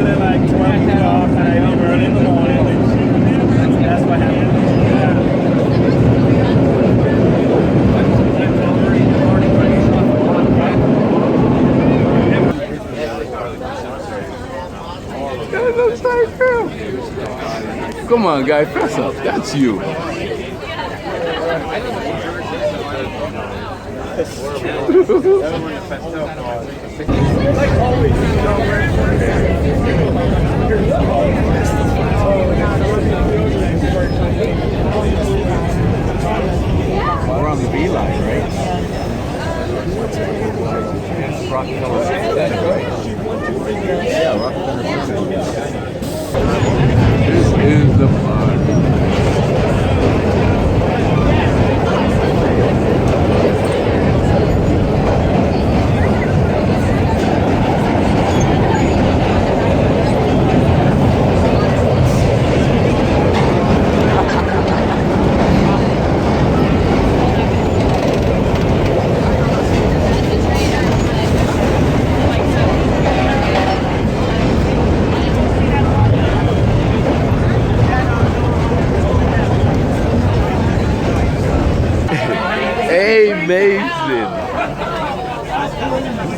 at like 12 o'clock, and I leave early in the morning. That's what happens. That looks like him. Come on, guy, press up. That's you. Like always, We're on the V line, right? This is the fun. Amazing.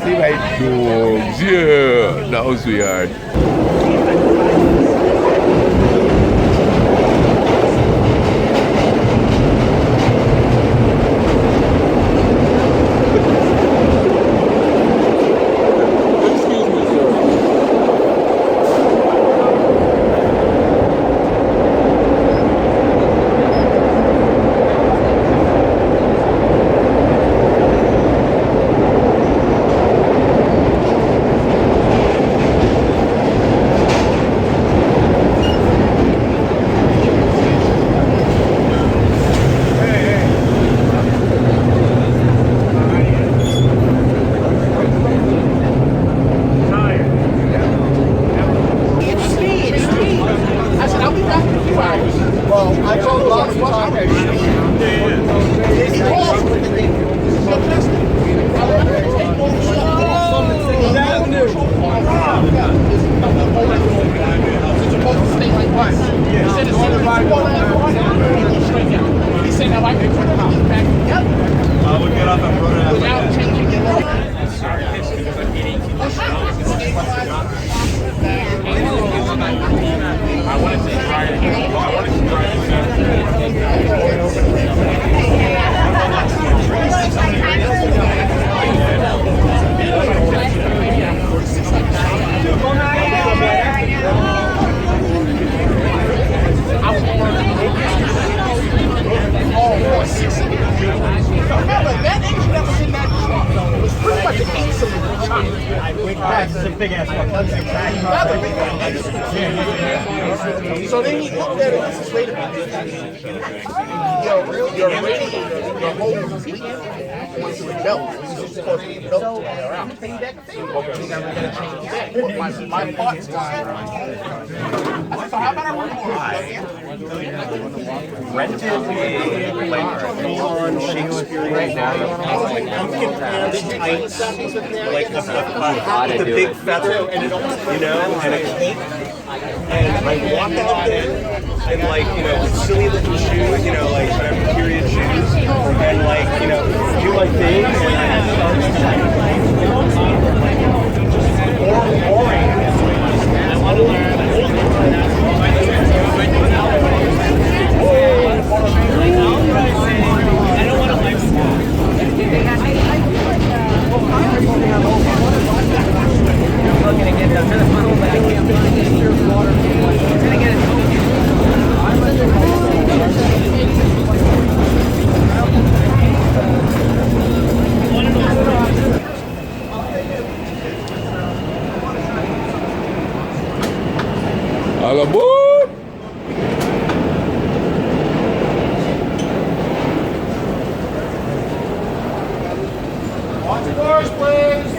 See my dogs. Yeah. Now we are. So then he looked at it and says, wait a minute. Your radiator, the whole complete once it would melt. It's supposed to be melted to wear out. My parts died. So how about I rented a like full-on Shakespeare right now. Like pumpkin pants, tights, like the big feather, and you know, and a cape. And like walk out there and like, you know, silly little shoes, you know, like whatever period shoes, and like, you know, do my thing and boring. I want to learn. I don't want to like I'm gonna get the funnel back. I'm gonna get water. I'm gonna get it. All aboard! Watch the doors, please.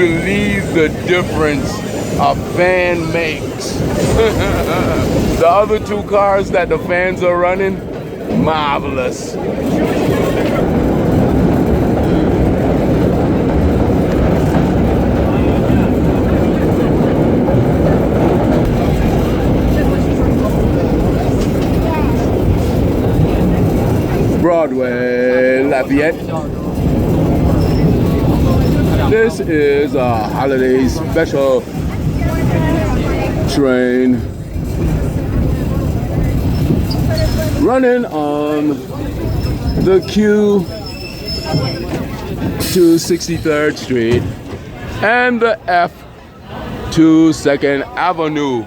believe the difference a fan makes. The other two cars that the fans are running, marvelous. Broadway, Lafayette. This is a holiday special train running on the Q to 63rd Street and the F to 2nd Avenue.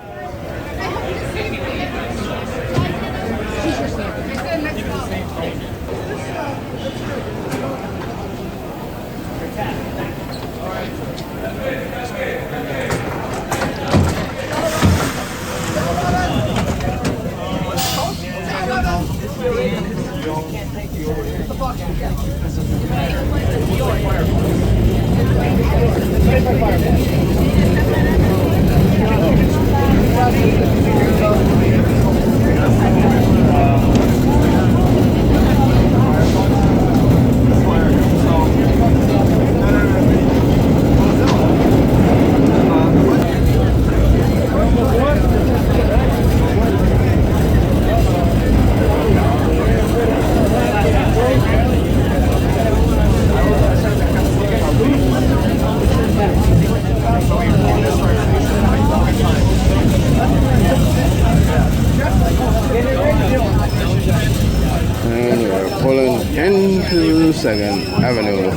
Into 2nd Avenue.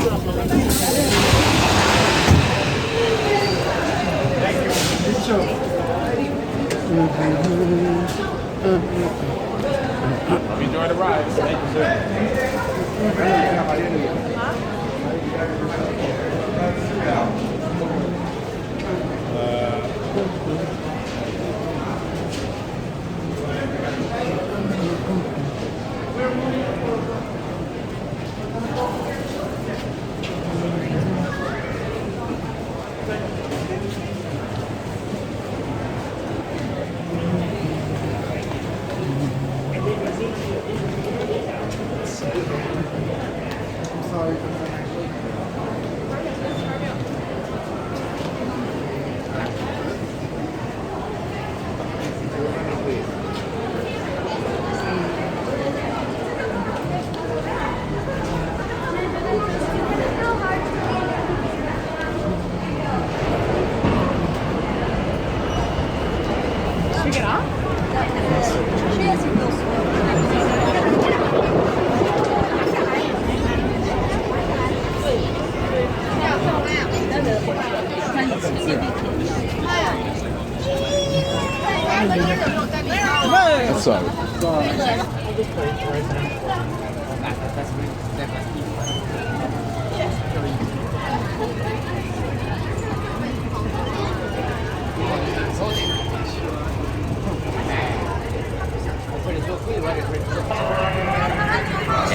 Enjoy the ride. Thank you, sir. Sorry.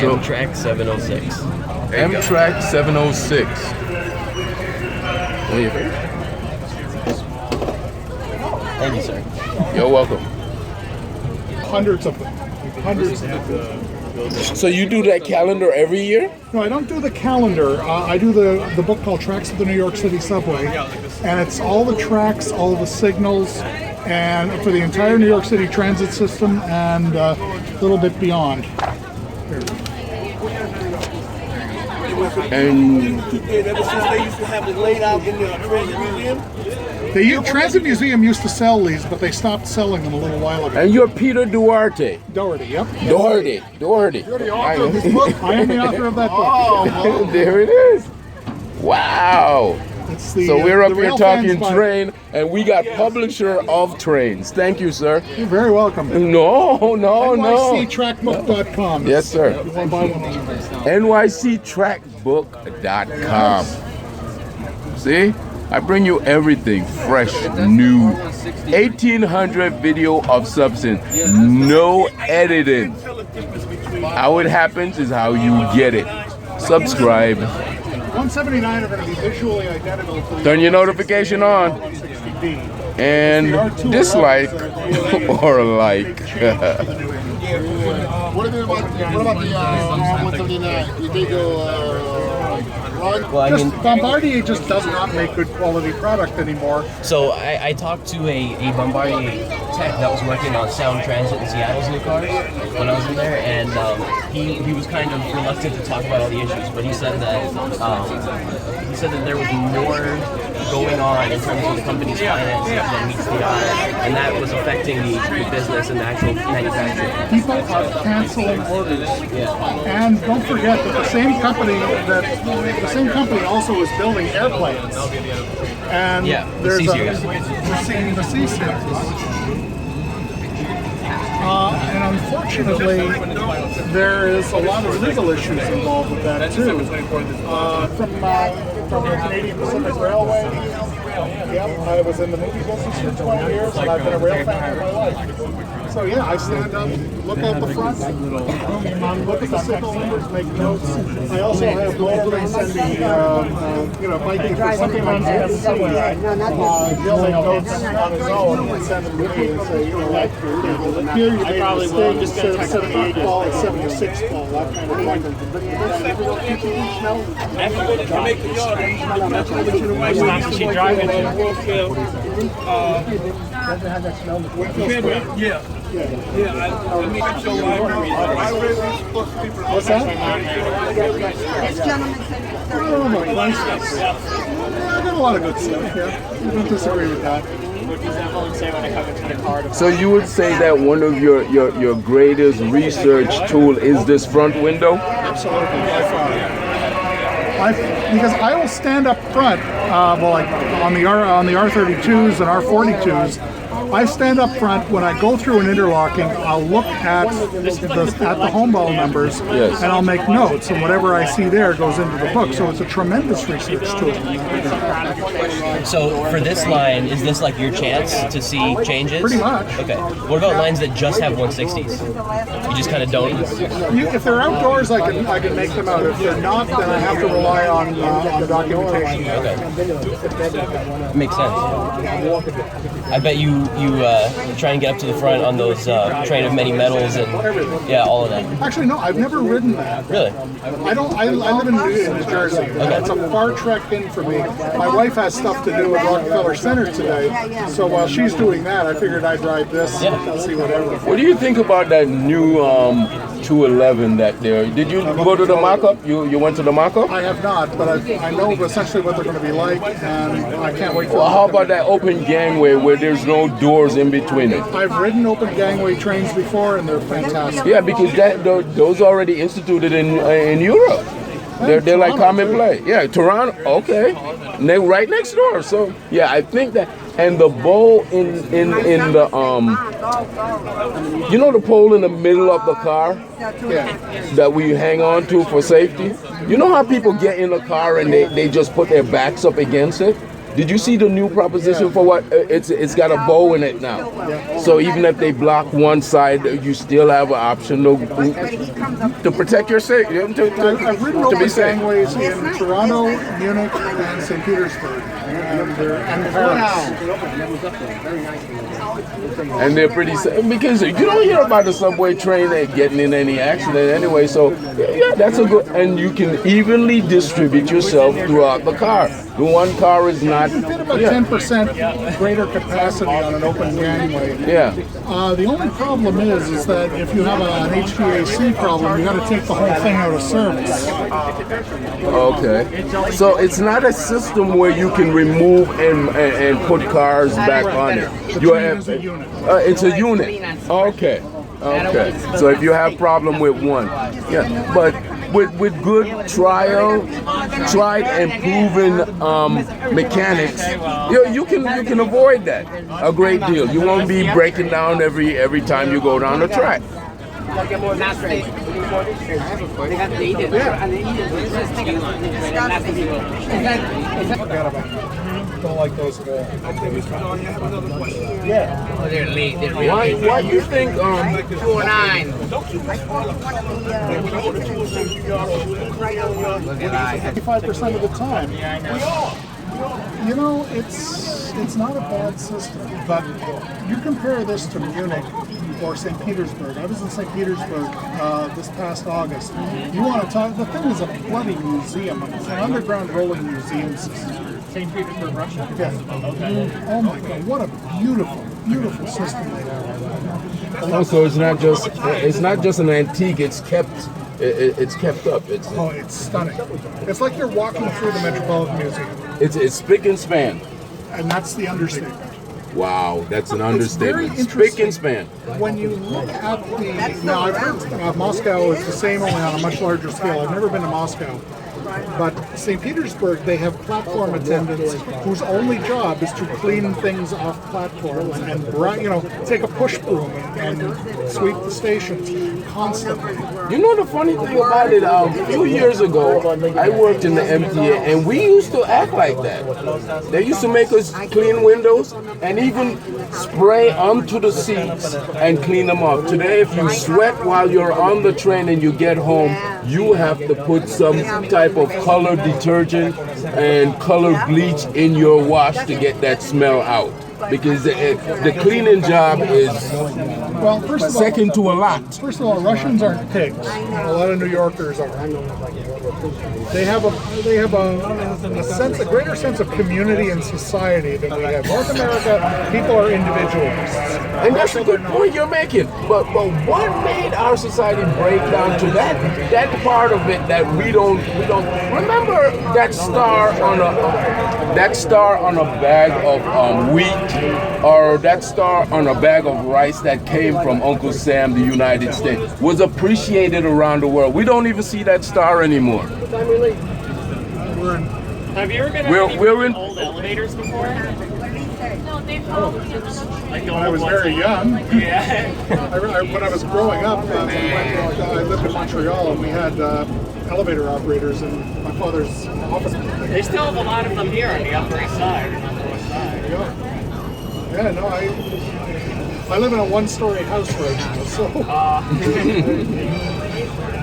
M-Track 706. M-Track 706. One of your favorites? Thank you, sir. You're welcome. Hundreds of them. Hundreds of them. So you do that calendar every year? No, I don't do the calendar. I do the book called Tracks of the New York City Subway. And it's all the tracks, all the signals, and for the entire New York City transit system and a little bit beyond. And Ever since they used to have it laid out in the transit museum? The Transit Museum used to sell these, but they stopped selling them a little while ago. and you're Peter Duarte. Dougherty, yep. Dougherty. You're the author of this book. I am the author of that book. There it is. Wow. It's the, So we're up the here Rail talking Fans Bar. train, and we got publisher of trains. Thank you, sir. You're very welcome. No. NYCTrackbook.com. Yes, sir. You want to buy one of these? NYCTrackbook.com. See? I bring you everything fresh, new. 1800 video of substance. No editing. How it happens is how you get it. Subscribe. 179 are going to be visually identical to the Turn your notification on 160D. and dislike or like. What about the 179? You think it'll run? Well, I mean, Bombardier just does not make good quality product anymore. so I talked to a Bombardier tech that was working on Sound Transit in Seattle's new cars when I was in there, and he was kind of reluctant to talk about all the issues, but he said that there was more going on in terms of the company's finances than meets the eye, and that was affecting the business and the actual manufacturing. People are canceling orders. And don't forget that the same company also is building airplanes. And Yeah, the there's C-Series. the C-Series. And unfortunately, there is a lot of legal issues involved with that too. From the Canadian Pacific Railway. Yep, I was in the movie business for 20 years, and I've been a rail fan all my life. So yeah, I stand up, look out the front, look at the signal numbers, make notes. I also have Logan send me, bike tickets, something on NYC. He'll make notes on his own and send them to me and say, here you made a mistake, instead of 78 ball, it's 76 ball, that kind of thing. She driving it. What's that? This gentleman said Oh, my license. I got a lot of good stuff, yeah. I don't disagree with that. So you would say that one of your greatest research tool is this front window? Absolutely, by far. Because I will stand up front, like on the R32s and R42s. I stand up front when I go through an interlocking. I'll look at the home ball numbers, Yes. and I'll make notes, and whatever I see there goes into the book. So it's a tremendous research tool. So for this line, is this like your chance to see changes? Pretty much. Okay. What about lines that just have 160s? You just kind of don't. If they're outdoors, I can make them out. If they're not, then I have to rely on documentation. Okay. Makes sense. I bet you try and get up to the front on those train of many metals and all of that. Actually, no, I've never ridden that. Really? I live in New Jersey. It's a far trek in for me. My wife has stuff to do at Rockefeller Center today, so while she's doing that, I figured I'd ride this and see whatever. What do you think about that new 211 that there? Did you go to the mock-up? You went to the mock-up? I have not, but I know essentially what they're going to be like, and I can't wait for Well, it. how about that open gangway where there's no doors in between it? I've ridden open gangway trains before, and they're fantastic. Yeah, because those already instituted in Europe. They're like common play. Yeah, Toronto. Okay, and they're right next door. So yeah, I think that. And the bowl in the the pole in the middle of the car that we hang on to for safety. You know how people get in the car and they just put their backs up against it? Did you see the new proposition for what it's got a bow in it now? So even if they block one side, you still have an option to protect your safety. I've ridden To open be safe. gangways in Toronto, Munich, and St. Petersburg, and Paris. And they're pretty safe because you don't hear about the subway train getting in any accident anyway. So yeah, that's a good, and you can evenly distribute yourself throughout the car. The one car is not. You fit about 10% greater capacity on an open gangway. Yeah. The only problem is that if you have an HVAC problem, you got to take the whole thing out of service. Okay. So it's not a system where you can remove and put cars back on it. You have, it's a unit. Okay. Okay. So if you have problem with one, but with good tried and proven mechanics, you can avoid that a great deal. You won't be breaking down every time you go down the track. Not straight. They got the Eden. And the Eden is just taking line. Don't like those at all. Yeah. Oh, they're late. They're really Why late. do you think 209. Look at that. 55% of the time. You know, it's not a bad system, but you compare this to Munich or St. Petersburg. I was in St. Petersburg this past August. You want to talk, the thing is a bloody museum. It's an underground rolling museum system. St. Petersburg, Russia? Yeah. Okay. Oh my God, what a beautiful, beautiful system they have. also it's not just an antique, it's kept up. It's stunning. It's like you're walking through the Metropolitan Museum, It's spick and span. and that's the understatement. Wow, that's an It's very understatement. Spick and interesting. span. When you look at the, now I've heard Moscow is the same, only on a much larger scale. I've never been to Moscow, but St. Petersburg, they have platform attendants whose only job is to clean things off platforms and take a push broom and sweep the stations constantly. You know the funny thing about it, a few years ago, I worked in the MTA and we used to act like that. They used to make us clean windows and even spray onto the seats and clean them off. Today, if you sweat while you're on the train and you get home, you have to put some type of color detergent and color bleach in your wash to get that smell out. Because the cleaning job is Well, first of all, second to a lot. First of all, Russians aren't pigs. A lot of New Yorkers are. They have a greater sense of community and society than we have. North America, people are individualists. And that's a good point you're making. But what made our society break down to that part of it that we don't remember that star on a bag of wheat, or that star on a bag of rice that came from Uncle Sam, the United States, was appreciated around the world. We don't even see that star anymore. Have you ever been We're in old elevators before? Like When I was very young, Yeah. when I was growing up, I lived in Montreal and we had elevator operators in my father's office. They still have a lot of them here on the Upper East Side and Upper West Side. Yeah, no, I live in a one-story house right now, so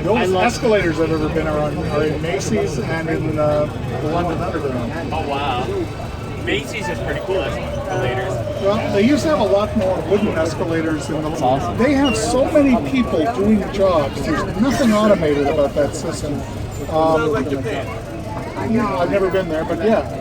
the only escalators I've ever been are in Macy's and in the London Underground. Oh wow. Macy's is pretty cool escalators. Well, they used to have a lot more wooden escalators in the. They have so many people doing jobs. There's nothing automated about that system. I've never been there, but yeah.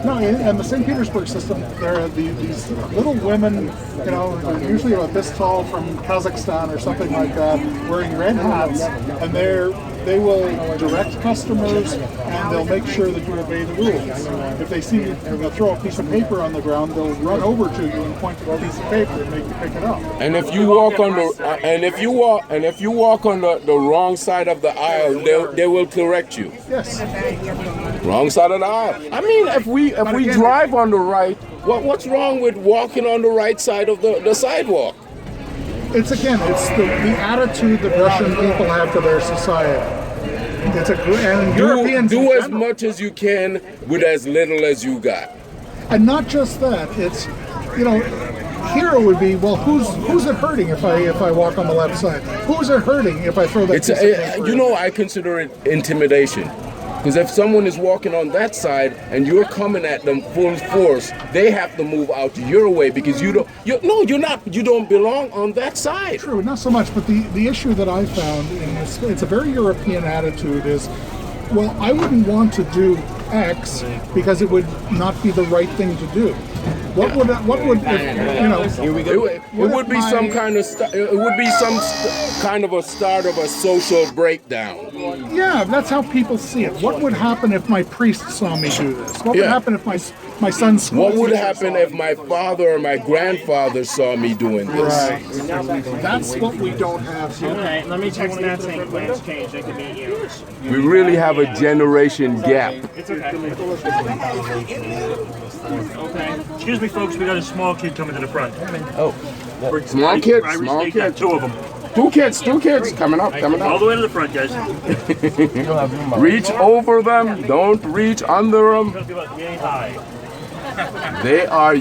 No, and the St. Petersburg system, there are these little women, they're usually about this tall from Kazakhstan or something like that, wearing red hats, and they will direct customers and they'll make sure that you obey the rules. If they see you throw a piece of paper on the ground, they'll run over to you and point to the piece of paper and make you pick it up. And if you walk on the walk on the wrong side of the aisle, they will correct you. Yes. Wrong side of the aisle. I mean, if we drive on the right, what's wrong with walking on the right side of the sidewalk? It's the attitude that Russian people have to their society. It's Europeans do as much as you can with as little as you got. And not just that. It's here it would be, well, who's it hurting if I walk on the left side? Who's it hurting if I throw that piece of paper? I consider it intimidation. Because if someone is walking on that side and you're coming at them full force, they have to move out your way because you don't belong on that side. True, not so much, but the issue that I found in this, it's a very European attitude is, well, I wouldn't want to do X because it would not be the right thing to do. It would be some kind of a start of a social breakdown. Yeah, that's how people see it. What would happen if my priest saw me do this? What would happen if my son's school What would teacher happen saw if me? my father or my grandfather saw me doing this? Right. That's what we don't have here. Alright, let me text Matt saying plans changed. I can meet you. We really have a generation gap. It's okay. Okay. Excuse me, folks. We got a small kid coming to the front. Oh, small kid. Irish steak, got two of them. Two kids coming up. All the way to the front, guys. Reach over them, don't reach under them. Yay high. They are